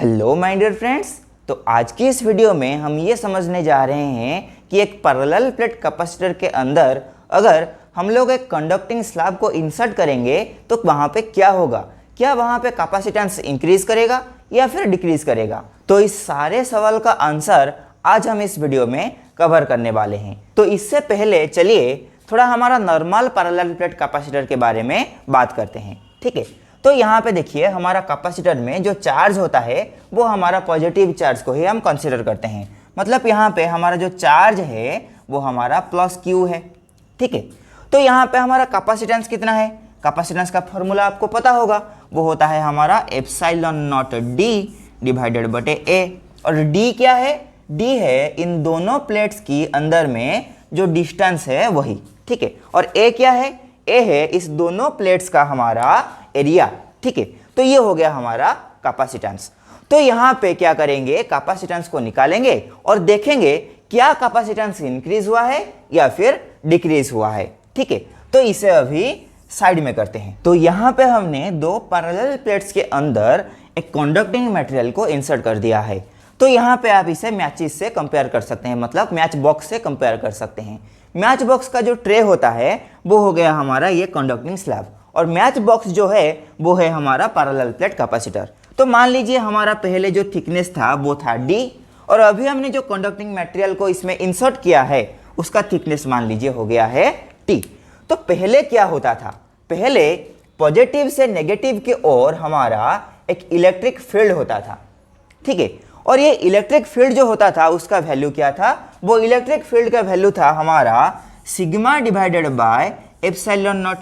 Hello my dear friends. तो आज की इस वीडियो में हम ये समझने जा रहे हैं कि एक पैरेलल प्लेट कैपेसिटर के अंदर अगर हम लोग एक कंडक्टिंग स्लैब को इंसर्ट करेंगे तो वहाँ पे क्या होगा, क्या वहाँ पे कैपेसिटेंस इंक्रीज करेगा या फिर डिक्रीज करेगा। तो इस सारे सवाल का आंसर आज हम इस वीडियो में कवर करने वाले हैं। तो इससे पहले चलिए थोड़ा हमारा नॉर्मल पैरेलल प्लेट कैपेसिटर के बारे में बात करते हैं, ठीक है। तो यहाँ पे देखिए हमारा कैपेसिटर में जो चार्ज होता है वो हमारा पॉजिटिव चार्ज को ही हम कंसीडर करते हैं। मतलब यहाँ पे हमारा जो चार्ज है वो हमारा प्लस क्यू है, ठीक है। तो यहाँ पे हमारा कैपेसिटेंस कितना है, कैपेसिटेंस का फॉर्मूला आपको पता होगा, वो होता है हमारा एप्सिलॉन नॉट डी डिवाइडेड बटे ए। और डी क्या है, डी है इन दोनों प्लेट्स की अंदर में जो डिस्टेंस है वही, ठीक है। और ए क्या है, ए है इस दोनों प्लेट्स का हमारा एरिया, ठीक है। तो ये हो गया हमारा कैपेसिटेंस। तो यहाँ पे क्या करेंगे, कैपेसिटेंस को निकालेंगे और देखेंगे क्या कैपेसिटेंस इंक्रीज हुआ है या फिर डिक्रीज हुआ है, ठीक है। तो इसे अभी साइड में करते हैं। तो यहाँ पे हमने दो पैरेलल प्लेट्स के अंदर एक कंडक्टिंग मटेरियल को इंसर्ट कर दिया है। तो यहाँ पे आप इसे मैचेस से कंपेयर कर सकते हैं, मतलब मैच बॉक्स से कंपेयर कर सकते हैं। मैच बॉक्स का जो ट्रे होता है वो हो गया हमारा ये कंडक्टिंग स्लैब, और मैच बॉक्स जो है वो है हमारा पैरेलल प्लेट कैपेसिटर। तो मान लीजिए हमारा पहले जो थिकनेस था वो था डी, और अभी हमने जो कंडक्टिंग मटेरियल को इसमें इंसर्ट किया है उसका थिकनेस मान लीजिए हो गया है टी। तो पहले क्या होता था, पहले पॉजिटिव से नेगेटिव की ओर हमारा एक इलेक्ट्रिक फील्ड होता था, ठीक है। और ये इलेक्ट्रिक फील्ड जो होता था उसका वैल्यू क्या था, वो इलेक्ट्रिक फील्ड का वैल्यू था हमारा sigma divided by epsilon not.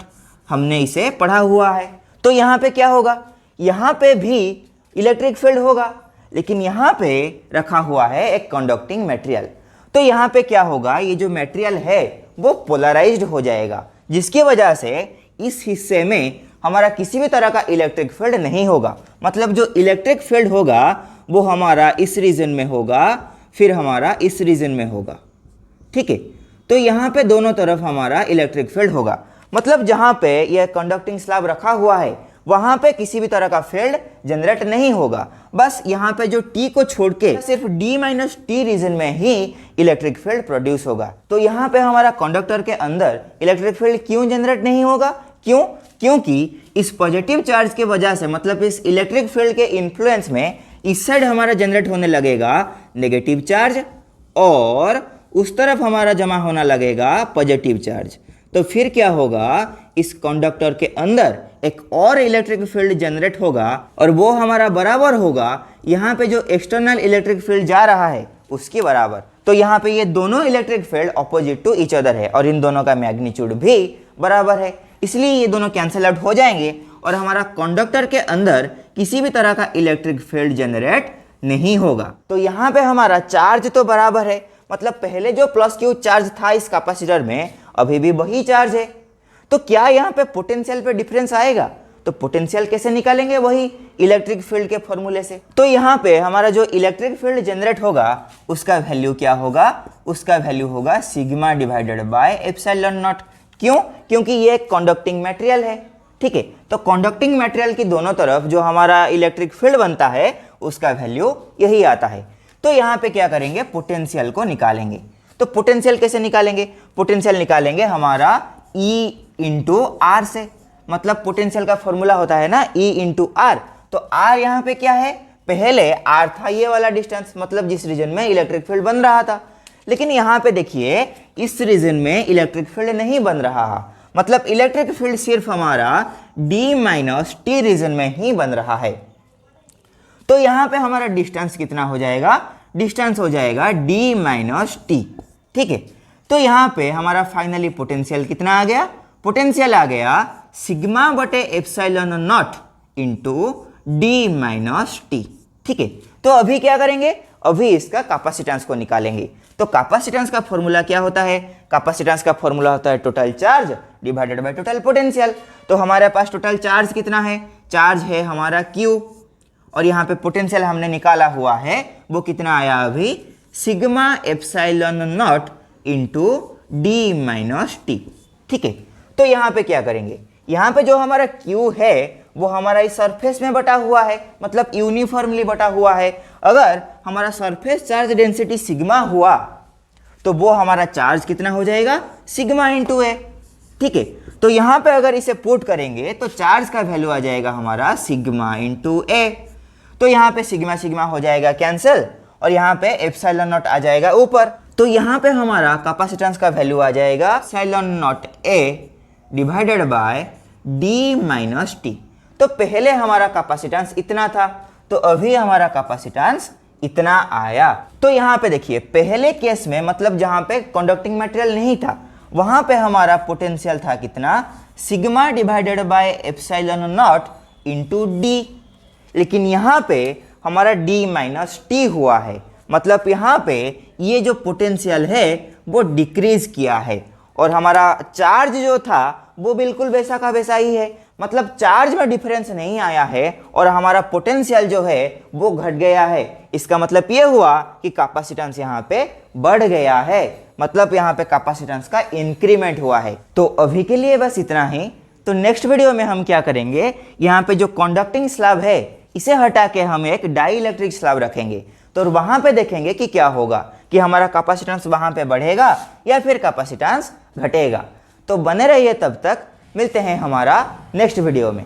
हमने इसे पढ़ा हुआ है। तो यहाँ पे क्या होगा, यहाँ पे भी इलेक्ट्रिक फील्ड होगा, लेकिन यहाँ पे रखा हुआ है एक कंडक्टिंग मटेरियल। तो यहाँ पे क्या होगा, ये जो मटेरियल है वो पोलराइज्ड हो जाएगा, जिसकी वजह से इस हिस्से में हमारा किसी भी तरह का इलेक्ट्रिक फील्ड नहीं होगा। मतलब जो इलेक्ट्रिक फील्ड होगा वो हमारा इस रीजन में होगा, फिर हमारा इस रीजन में होगा, ठीक है। तो यहाँ पे दोनों तरफ हमारा इलेक्ट्रिक फील्ड होगा। मतलब जहाँ पे यह कंडक्टिंग स्लैब रखा हुआ है वहाँ पे किसी भी तरह का फील्ड जनरेट नहीं होगा। बस यहाँ पे जो टी को छोड़ के सिर्फ डी माइनस टी रीजन में ही इलेक्ट्रिक फील्ड प्रोड्यूस होगा। तो यहाँ पे हमारा कंडक्टर के अंदर इलेक्ट्रिक फील्ड क्यों जनरेट नहीं होगा, क्यों, क्योंकि इस पॉजिटिव चार्ज की वजह से, मतलब इस इलेक्ट्रिक फील्ड के इन्फ्लुएंस में इस साइड हमारा जनरेट होने लगेगा नेगेटिव चार्ज और उस तरफ हमारा जमा होने लगेगा पॉजिटिव चार्ज। तो फिर क्या होगा, इस कंडक्टर के अंदर एक और इलेक्ट्रिक फील्ड जनरेट होगा और वो हमारा बराबर होगा यहाँ पे जो एक्सटर्नल इलेक्ट्रिक फील्ड जा रहा है उसके बराबर। तो यहाँ पे ये दोनों electric field opposite to each other है और इन दोनों का मैग्नीट्यूड भी बराबर है, इसलिए ये दोनों कैंसिल आउट हो जाएंगे और हमारा कंडक्टर के अंदर किसी भी तरह का इलेक्ट्रिक फील्ड जनरेट नहीं होगा। तो यहाँ पे हमारा चार्ज तो बराबर है, मतलब पहले जो प्लस क्यू चार्ज था इस कैपेसिटर में अभी भी वही चार्ज है। तो क्या यहाँ पे पोटेंशियल पे डिफरेंस आएगा, तो पोटेंशियल कैसे निकालेंगे, वही इलेक्ट्रिक फील्ड के फॉर्मूले से। तो यहाँ पे हमारा जो इलेक्ट्रिक फील्ड जनरेट होगा उसका वैल्यू क्या होगा, उसका वैल्यू होगा sigma divided by epsilon not. क्यों, क्योंकि ये एक कंडक्टिंग मटेरियल है, ठीक है। तो कंडक्टिंग मटेरियल की दोनों तरफ जो हमारा इलेक्ट्रिक फील्ड बनता है उसका वैल्यू यही आता है। तो यहाँ पे क्या करेंगे, पोटेंशियल को निकालेंगे। तो पोटेंशियल कैसे निकालेंगे, पोटेंशियल निकालेंगे हमारा E इंटू आर से। मतलब पोटेंशियल का फॉर्मूला होता है ना E इंटू आर। तो R यहाँ पे क्या है, पहले R था ये वाला डिस्टेंस, मतलब जिस रीजन में इलेक्ट्रिक फील्ड बन रहा था, लेकिन यहाँ पे देखिए इस रीजन में इलेक्ट्रिक फील्ड नहीं बन रहा है। मतलब इलेक्ट्रिक फील्ड सिर्फ हमारा D माइनस टी रीजन में ही बन रहा है। तो यहाँ पे हमारा डिस्टेंस कितना हो जाएगा, डिस्टेंस हो जाएगा D माइनस टी, ठीक है। तो यहाँ पे हमारा फाइनली पोटेंशियल कितना आ गया, पोटेंशियल आ गया सिग्मा बटे epsilon not into D minus T, ठीक है। तो अभी क्या करेंगे, अभी इसका कैपेसिटेंस को निकालेंगे। तो कैपेसिटेंस का फॉर्मूला क्या होता है, कैपेसिटेंस का फॉर्मूला होता है total charge divided by total potential. तो हमारे पास टोटल चार्ज कितना है, चार्ज है हमारा Q, और यहाँ पे पोटेंशियल हमने निकाला हुआ है वो कितना आया अभी, sigma epsilon not into D minus T, ठीक है। तो यहाँ पे क्या करेंगे, यहाँ पे जो हमारा Q है वो हमारा इस सरफेस में बटा हुआ है, मतलब यूनिफॉर्मली बटा हुआ है। अगर हमारा सरफेस चार्ज डेंसिटी सिग्मा हुआ तो वो हमारा चार्ज कितना हो जाएगा, सिग्मा इंटू ए। ठीक है, तो यहाँ पे अगर इसे पुट करेंगे तो चार्ज का वैल्यू आ जाएगा हमारा सिग्मा इंटू ए। तो यहाँ पे सिग्मा सिग्मा हो जाएगा कैंसिल और यहाँ पे एप्सिलॉन नॉट आ जाएगा ऊपर। तो यहाँ पे हमारा कैपेसिटेंस का वैल्यू आ जाएगा epsilon not a divided by D minus T. तो पहले हमारा कैपेसिटेंस इतना था, तो अभी हमारा कैपेसिटेंस इतना आया। तो यहाँ पे देखिए, पहले केस में मतलब जहाँ पे कंडक्टिंग मटेरियल नहीं था, वहाँ पे हमारा पोटेंशियल था कितना, sigma divided by epsilon not into D. लेकिन यहाँ पे हमारा डी माइनस टी हुआ है, मतलब यहाँ पे ये जो पोटेंशियल है वो डिक्रीज किया है और हमारा चार्ज जो था वो बिल्कुल वैसा का वैसा ही है, मतलब चार्ज में डिफरेंस नहीं आया है और हमारा पोटेंशियल जो है वो घट गया है। इसका मतलब ये हुआ कि कैपेसिटेंस यहाँ पे बढ़ गया है, मतलब यहाँ पे कैपेसिटेंस का इंक्रीमेंट हुआ है। तो अभी के लिए बस इतना ही। तो नेक्स्ट वीडियो में हम क्या करेंगे, यहाँ पे जो कंडक्टिंग स्लैब है इसे हटा के हम एक डाई इलेक्ट्रिक स्लैब रखेंगे। तो वहां पे देखेंगे कि क्या होगा, कि हमारा कैपेसिटेंस वहां पे बढ़ेगा या फिर कैपेसिटेंस घटेगा। तो बने रहिए, तब तक मिलते हैं हमारा नेक्स्ट वीडियो में।